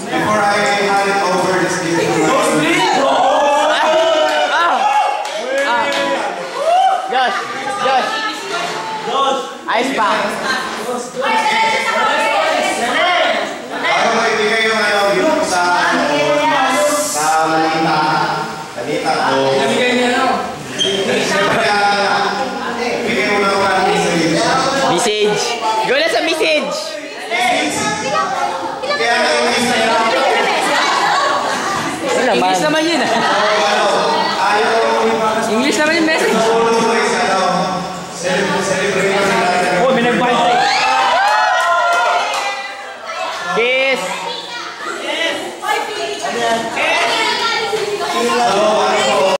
Before I hand it over this gift to Josh! Ice pack! Ayaw ko ibigay yung gift sa Manita ko. Nabigay niya no? Bigay mo lang ang message. Message! Go na sa message! Kaya na-English na yun. English naman yun ah. English naman yung message. Oh, may nag-bite tayo. Kiss! So,